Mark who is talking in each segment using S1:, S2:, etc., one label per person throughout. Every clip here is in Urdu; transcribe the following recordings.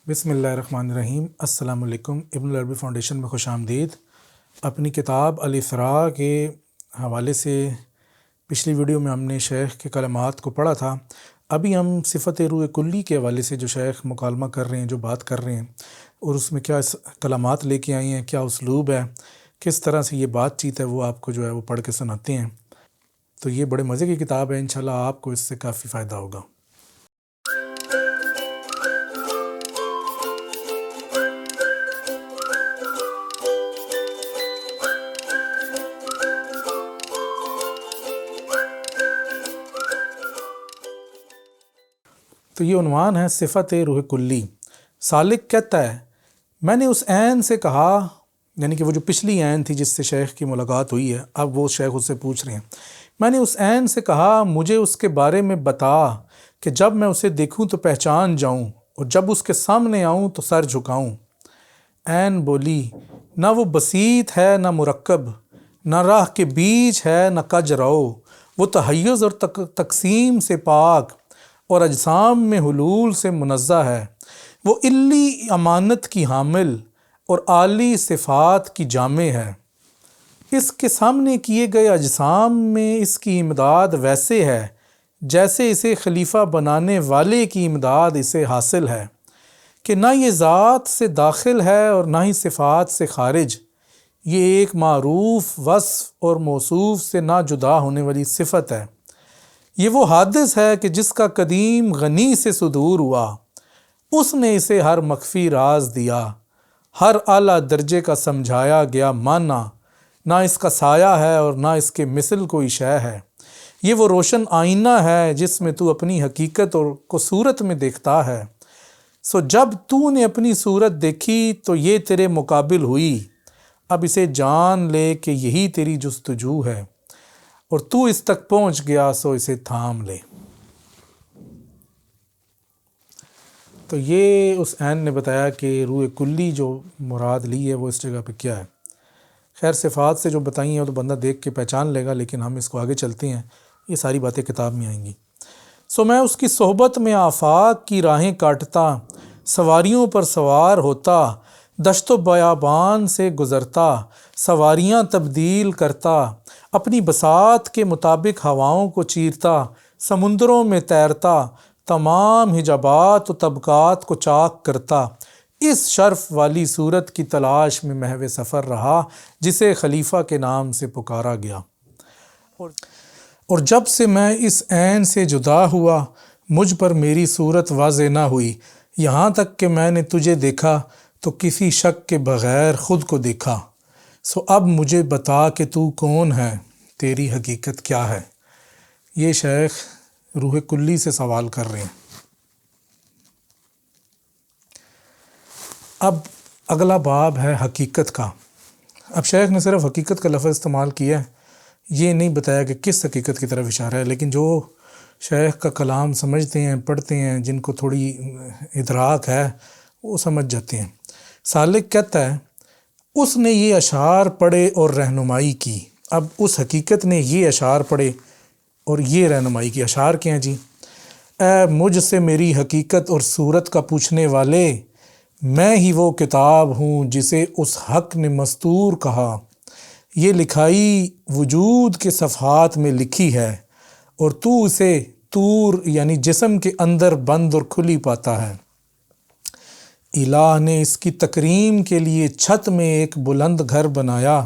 S1: بسم اللہ الرحمن الرحیم۔ السلام علیکم۔ ابن العربی فاؤنڈیشن میں خوش آمدید۔ اپنی کتاب الاسراء کے حوالے سے پچھلی ویڈیو میں ہم نے شیخ کے کلمات کو پڑھا تھا۔ ابھی ہم صفت روح کلی کے حوالے سے جو شیخ مکالمہ کر رہے ہیں، جو بات کر رہے ہیں، اور اس میں کیا کلمات لے کے آئی ہیں، کیا اسلوب ہے، کس طرح سے یہ بات چیت ہے، وہ آپ کو جو ہے وہ پڑھ کے سناتے ہیں۔ تو یہ بڑے مزے کی کتاب ہے، انشاءاللہ آپ کو اس سے کافی فائدہ ہوگا۔ تو یہ عنوان ہے صفت روح کلی۔ سالک کہتا ہے، میں نے اس عین سے کہا، یعنی کہ وہ جو پچھلی عین تھی جس سے شیخ کی ملاقات ہوئی ہے، اب وہ شیخ اس سے پوچھ رہے ہیں، میں نے اس عین سے کہا مجھے اس کے بارے میں بتا کہ جب میں اسے دیکھوں تو پہچان جاؤں، اور جب اس کے سامنے آؤں تو سر جھکاؤں۔ عین بولی، نہ وہ بسیط ہے نہ مرکب، نہ راہ کے بیچ ہے نہ کج رو، وہ تحیز اور تقسیم سے پاک اور اجسام میں حلول سے منزہ ہے، وہ علی امانت کی حامل اور عالی صفات کی جامع ہے۔ اس کے سامنے کیے گئے اجسام میں اس کی امداد ویسے ہے جیسے اسے خلیفہ بنانے والے کی امداد اسے حاصل ہے، کہ نہ یہ ذات سے داخل ہے اور نہ ہی صفات سے خارج، یہ ایک معروف وصف اور موصوف سے نہ جدا ہونے والی صفت ہے۔ یہ وہ حادث ہے کہ جس کا قدیم غنی سے صدور ہوا، اس نے اسے ہر مخفی راز دیا، ہر اعلیٰ درجے کا سمجھایا گیا معنی، نہ اس کا سایہ ہے اور نہ اس کے مثل کوئی شے ہے۔ یہ وہ روشن آئینہ ہے جس میں تو اپنی حقیقت اور کو صورت میں دیکھتا ہے، سو جب تو نے اپنی صورت دیکھی تو یہ تیرے مقابل ہوئی، اب اسے جان لے کہ یہی تیری جستجو ہے، اور تو اس تک پہنچ گیا سو اسے تھام لے۔ تو یہ اس عین نے بتایا کہ روح کلی جو مراد لی ہے وہ اس جگہ پہ کیا ہے۔ خیر صفات سے جو بتائی ہیں تو بندہ دیکھ کے پہچان لے گا، لیکن ہم اس کو آگے چلتے ہیں، یہ ساری باتیں کتاب میں آئیں گی۔ سو میں اس کی صحبت میں آفاق کی راہیں کاٹتا، سواریوں پر سوار ہوتا، دشت و بیابان سے گزرتا، سواریاں تبدیل کرتا، اپنی بساط کے مطابق ہواؤں کو چیرتا، سمندروں میں تیرتا، تمام حجابات و طبقات کو چاک کرتا، اس شرف والی صورت کی تلاش میں محو سفر رہا جسے خلیفہ کے نام سے پکارا گیا۔ اور جب سے میں اس عین سے جدا ہوا، مجھ پر میری صورت واضح نہ ہوئی، یہاں تک کہ میں نے تجھے دیکھا تو کسی شک کے بغیر خود کو دیکھا۔ سو اب مجھے بتا کہ تو کون ہے، تیری حقیقت کیا ہے۔ یہ شیخ روح کلی سے سوال کر رہے ہیں۔ اب اگلا باب ہے حقیقت کا۔ اب شیخ نے صرف حقیقت کا لفظ استعمال کیا ہے، یہ نہیں بتایا کہ کس حقیقت کی طرف اشارہ ہے، لیکن جو شیخ کا کلام سمجھتے ہیں، پڑھتے ہیں، جن کو تھوڑی ادراک ہے وہ سمجھ جاتے ہیں۔ سالک کہتا ہے، اس نے یہ اشعار پڑھے اور رہنمائی کی۔ اب اس حقیقت نے یہ اشعار پڑھے اور یہ رہنمائی کی۔ اشعار کیا ہیں جی؟ اے مجھ سے میری حقیقت اور صورت کا پوچھنے والے، میں ہی وہ کتاب ہوں جسے اس حق نے مستور کہا، یہ لکھائی وجود کے صفحات میں لکھی ہے، اور تو اسے طور یعنی جسم کے اندر بند اور کھلی پاتا ہے۔ الہ نے اس کی تکریم کے لیے چھت میں ایک بلند گھر بنایا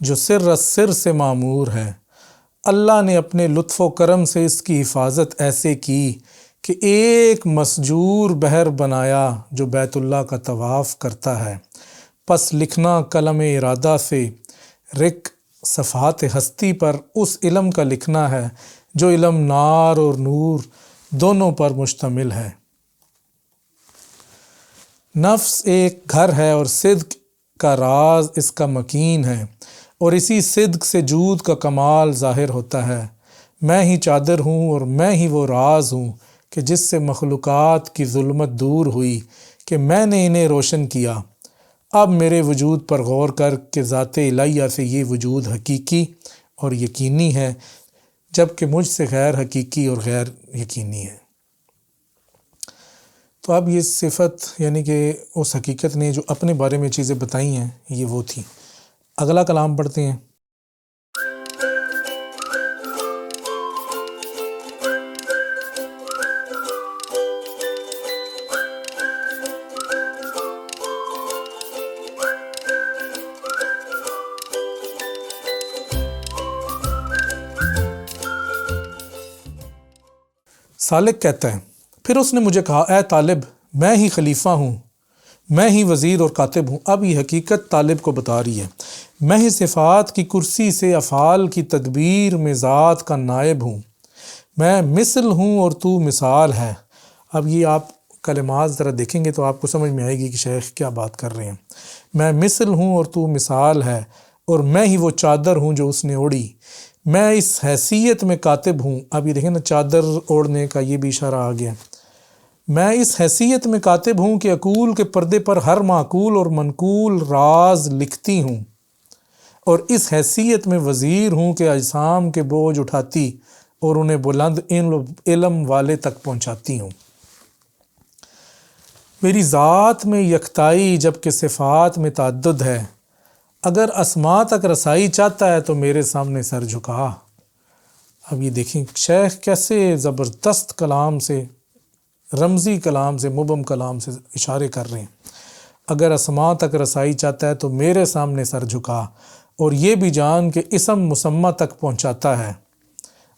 S1: جو سر سر سے معمور ہے۔ اللہ نے اپنے لطف و کرم سے اس کی حفاظت ایسے کی کہ ایک مسجور بحر بنایا جو بیت اللہ کا طواف کرتا ہے۔ پس لکھنا قلم ارادہ سے رک صفحات ہستی پر اس علم کا لکھنا ہے جو علم نار اور نور دونوں پر مشتمل ہے۔ نفس ایک گھر ہے اور صدق کا راز اس کا مکین ہے، اور اسی صدق سے جود کا کمال ظاہر ہوتا ہے۔ میں ہی چادر ہوں اور میں ہی وہ راز ہوں کہ جس سے مخلوقات کی ظلمت دور ہوئی کہ میں نے انہیں روشن کیا۔ اب میرے وجود پر غور کر کہ ذات الہیہ سے یہ وجود حقیقی اور یقینی ہے، جبکہ مجھ سے غیر حقیقی اور غیر یقینی ہے۔ تو اب یہ صفت یعنی کہ اس حقیقت نے جو اپنے بارے میں چیزیں بتائی ہیں یہ وہ تھیں۔ اگلا کلام پڑھتے ہیں۔ سالک کہتا ہے، پھر اس نے مجھے کہا، اے طالب، میں ہی خلیفہ ہوں، میں ہی وزیر اور کاتب ہوں۔ اب یہ حقیقت طالب کو بتا رہی ہے، میں ہی صفات کی کرسی سے افعال کی تدبیر میں ذات کا نائب ہوں، میں مثل ہوں اور تو مثال ہے۔ اب یہ آپ کلمات ذرا دیکھیں گے تو آپ کو سمجھ میں آئے گی کہ شیخ کیا بات کر رہے ہیں۔ میں مثل ہوں اور تو مثال ہے، اور میں ہی وہ چادر ہوں جو اس نے اوڑھی، میں اس حیثیت میں کاتب ہوں۔ اب یہ دیکھیں نا، چادر اوڑھنے کا یہ بھی اشارہ آ گیا۔ میں اس حیثیت میں کاتب ہوں کہ عقول کے پردے پر ہر معقول اور منقول راز لکھتی ہوں، اور اس حیثیت میں وزیر ہوں کہ اجسام کے بوجھ اٹھاتی اور انہیں بلند علم والے تک پہنچاتی ہوں۔ میری ذات میں یکتائی جبکہ صفات میں تعدد ہے، اگر اسماء تک رسائی چاہتا ہے تو میرے سامنے سر جھکا۔ اب یہ دیکھیں شیخ کیسے زبردست کلام سے، رمزی کلام سے، مبہم کلام سے اشارے کر رہے ہیں۔ اگر اسماء تک رسائی چاہتا ہے تو میرے سامنے سر جھکا، اور یہ بھی جان کہ اسم مسمى تک پہنچاتا ہے۔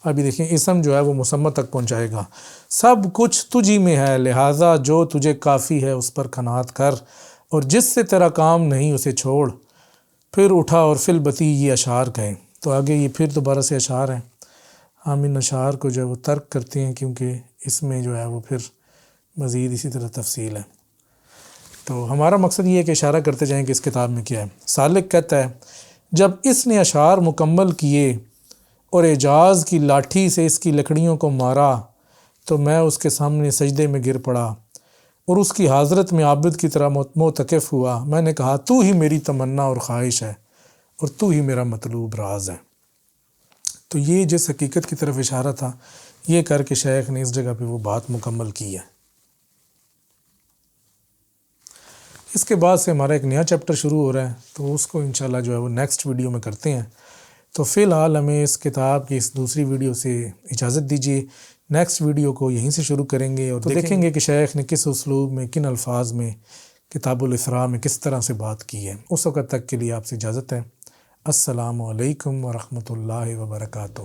S1: ابھی دیکھیں اسم جو ہے وہ مسمى تک پہنچائے گا۔ سب کچھ تجھی میں ہے، لہٰذا جو تجھے کافی ہے اس پر قناعت کر، اور جس سے تیرا کام نہیں اسے چھوڑ۔ پھر اٹھا اور فی البتی یہ اشعار کہیں۔ تو آگے یہ پھر دوبارہ سے اشعار ہیں۔ ہم ان اشعار کو جو ہے وہ ترک کرتے ہیں کیونکہ اس میں جو ہے وہ پھر مزید اسی طرح تفصیل ہے۔ تو ہمارا مقصد یہ ہے کہ اشارہ کرتے جائیں کہ اس کتاب میں کیا ہے۔ سالک کہتا ہے، جب اس نے اشعار مکمل کیے اور اعجاز کی لاٹھی سے اس کی لکڑیوں کو مارا تو میں اس کے سامنے سجدے میں گر پڑا اور اس کی حضرت میں عابد کی طرح معتکف ہوا۔ میں نے کہا، تو ہی میری تمنا اور خواہش ہے، اور تو ہی میرا مطلوب راز ہے۔ تو یہ جس حقیقت کی طرف اشارہ تھا، یہ کر کے شیخ نے اس جگہ پہ وہ بات مکمل کی ہے۔ اس کے بعد سے ہمارا ایک نیا چیپٹر شروع ہو رہا ہے، تو اس کو انشاءاللہ جو ہے وہ نیکسٹ ویڈیو میں کرتے ہیں۔ تو فی الحال ہمیں اس کتاب کی اس دوسری ویڈیو سے اجازت دیجیے۔ نیکسٹ ویڈیو کو یہیں سے شروع کریں گے اور دیکھیں گے کہ شیخ نے کس اسلوب میں، کن الفاظ میں کتاب الاسراء میں کس طرح سے بات کی ہے۔ اس وقت تک کے لیے آپ سے اجازت ہے۔ السلام علیکم ورحمۃ اللہ وبرکاتہ۔